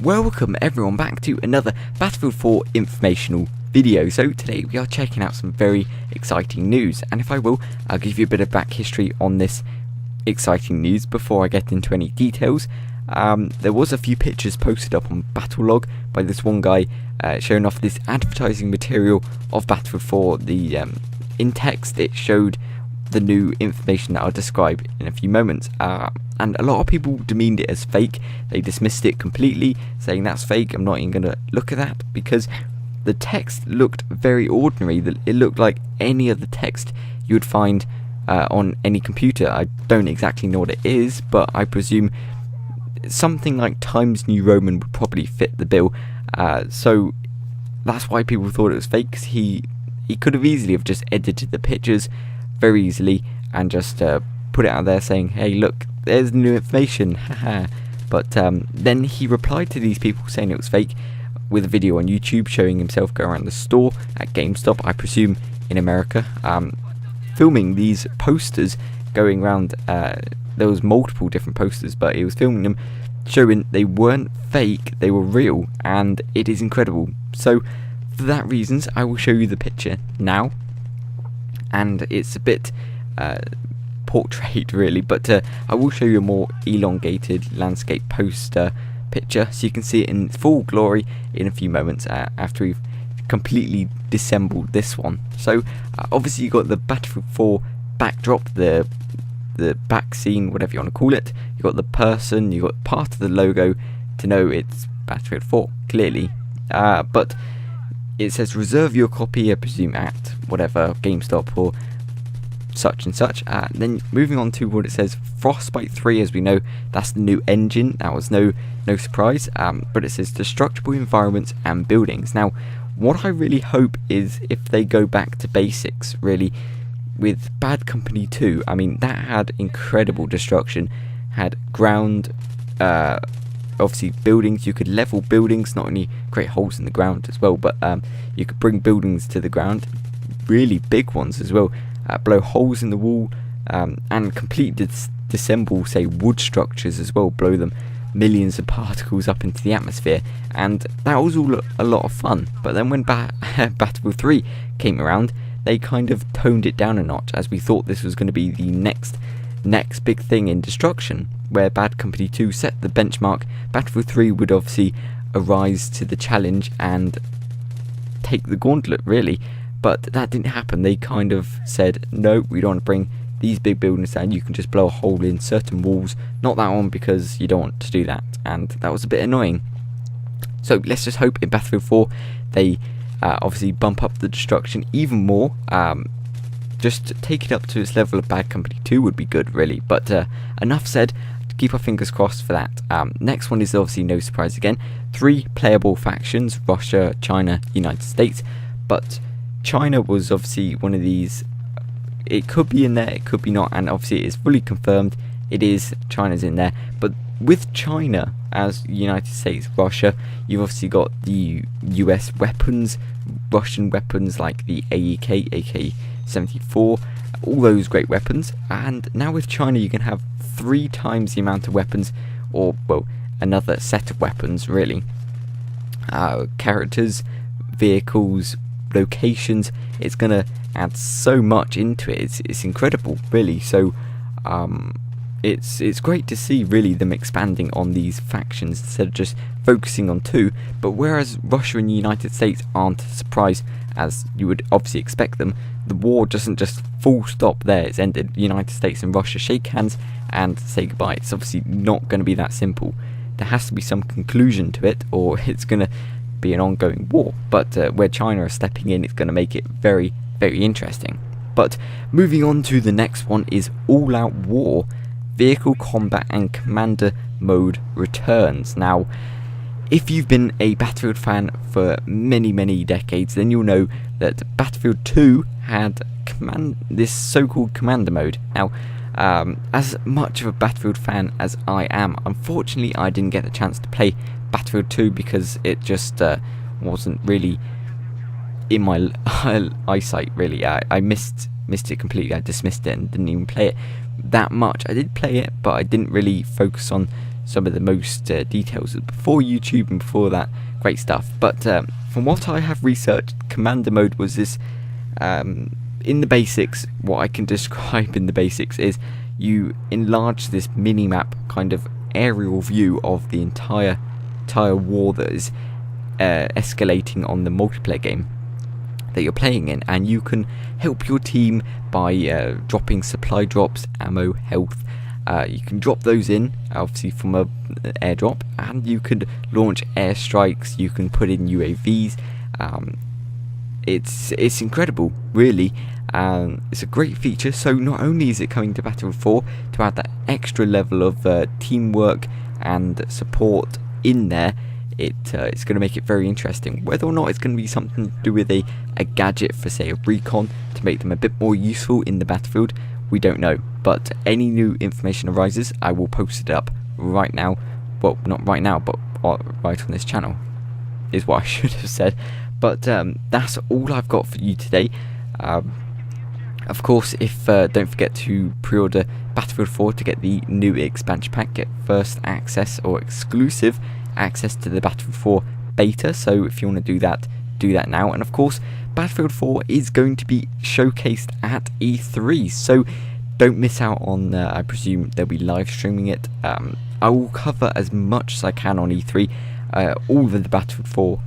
Welcome everyone back to another Battlefield 4 informational video. So today we are checking out some very exciting news, and if I will, I'll give you a bit of back history on this exciting news before I get into any details. There was a few pictures posted up on Battlelog by this one guy showing off this advertising material of Battlefield 4. In text it showed the new information that I'll describe in a few moments, and a lot of people demeaned it as fake. They dismissed it completely, saying that's fake, I'm not even going to look at that, because the text looked very ordinary. It looked like any other text you would find on any computer. I don't exactly know what it is, but I presume something like Times New Roman would probably fit the bill, so that's why people thought it was fake, because he could have easily have just edited the pictures very easily and just put it out there saying, hey look, there's new information, haha. But then he replied to these people saying it was fake with a video on YouTube showing himself go around the store at GameStop, I presume in America, filming these posters going around. There was multiple different posters, but he was filming them, showing they weren't fake, they were real, and it is incredible. So for that reasons, I will show you the picture now, and it's a bit portrait really, but I will show you a more elongated landscape poster picture so you can see it in its full glory in a few moments after we've completely disassembled this one. So obviously you got the Battlefield 4 backdrop, the back scene, whatever you want to call it. You got the person, you got part of the logo to know it's Battlefield 4 clearly, but it says reserve your copy, I presume at whatever GameStop or such and such. Then moving on to what it says, Frostbite 3, as we know, that's the new engine. That was no surprise, but it says destructible environments and buildings. Now what I really hope is if they go back to basics really with Bad Company 2. I mean, that had incredible destruction, had ground, obviously buildings. You could level buildings, not only create holes in the ground as well, but you could bring buildings to the ground, really big ones as well, blow holes in the wall, and completely disassemble, say, wood structures as well, blow them millions of particles up into the atmosphere, and that was all a lot of fun. But then when Battlefield 3 came around, they kind of toned it down a notch, as we thought this was going to be the next big thing in destruction, where Bad Company 2 set the benchmark. Battlefield 3 would obviously arise to the challenge and take the gauntlet really, but that didn't happen. They kind of said, no, we don't want to bring these big buildings down, you can just blow a hole in certain walls, not that one, because you don't want to do that, and that was a bit annoying. So let's just hope in Battlefield 4 they obviously bump up the destruction even more. Just take it up to its level of Bad Company 2 would be good really, but enough said. Keep our fingers crossed for that. Next one is obviously no surprise again, 3 playable factions, Russia, China, United States, but China was obviously one of these. It could be in there, it could be not, and obviously it's fully confirmed it is, China's in there. But with China as United States, Russia, you've obviously got the US weapons, Russian weapons like the AEK, AK-74, all those great weapons, and now with China you can have 3 times the amount of weapons, or well, another set of weapons really. Characters, vehicles, locations, it's gonna add so much into it. It's incredible really. So it's great to see really them expanding on these factions instead of just focusing on 2. But whereas Russia and the United States aren't a surprise, as you would obviously expect them, the war doesn't just full stop there, it's ended. The United States and Russia shake hands and say goodbye. It's obviously not going to be that simple. There has to be some conclusion to it, or it's going to be an ongoing war. But where China are stepping in, it's going to make it very, very interesting. But moving on to the next one is All Out War. Vehicle combat and commander mode returns. Now, if you've been a Battlefield fan for many decades, then you'll know that Battlefield 2 had this so-called commander mode. Now, as much of a Battlefield fan as I am, unfortunately I didn't get the chance to play Battlefield 2 because it just wasn't really in my eyesight really. I missed it completely. I dismissed it and didn't even play it that much. I did play it, but I didn't really focus on some of the most details before YouTube and before that great stuff. But from what I have researched, Commander mode was this in the basics. What I can describe in the basics is you enlarge this mini-map kind of aerial view of the entire war that is escalating on the multiplayer game that you're playing in, and you can help your team by dropping supply drops, ammo, health. You can drop those in, obviously from a airdrop, and you could launch airstrikes. You can put in UAVs. It's incredible, really. It's a great feature. So not only is it coming to Battlefield 4 to add that extra level of teamwork and support in there, it's going to make it very interesting. Whether or not it's going to be something to do with a gadget for, say, a recon to make them a bit more useful in the battlefield, we don't know. But any new information arises, I will post it up right now. Well, not right now, but right on this channel is what I should have said. But that's all I've got for you today. Of course, if don't forget to pre-order Battlefield 4 to get the new expansion pack, get first access or exclusive access to the Battlefield 4 beta. So if you want to do that now. And of course, Battlefield 4 is going to be showcased at E3, so don't miss out on I presume they'll be live streaming it. I will cover as much as I can on E3, all of the Battlefield 4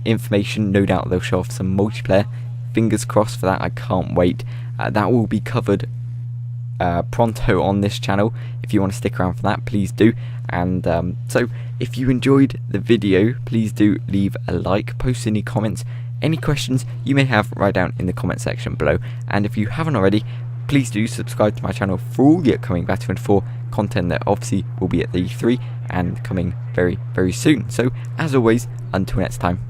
information. No doubt they'll show off some multiplayer. Fingers crossed for that. I can't wait. That will be covered pronto on this channel. If you want to stick around for that, please do. And so if you enjoyed the video, please do leave a like, post any comments, any questions you may have, right down in the comment section below. And if you haven't already, please do subscribe to my channel for all the upcoming Battlefield 4 content that obviously will be at the E3 and coming very, very soon. So as always, until next time.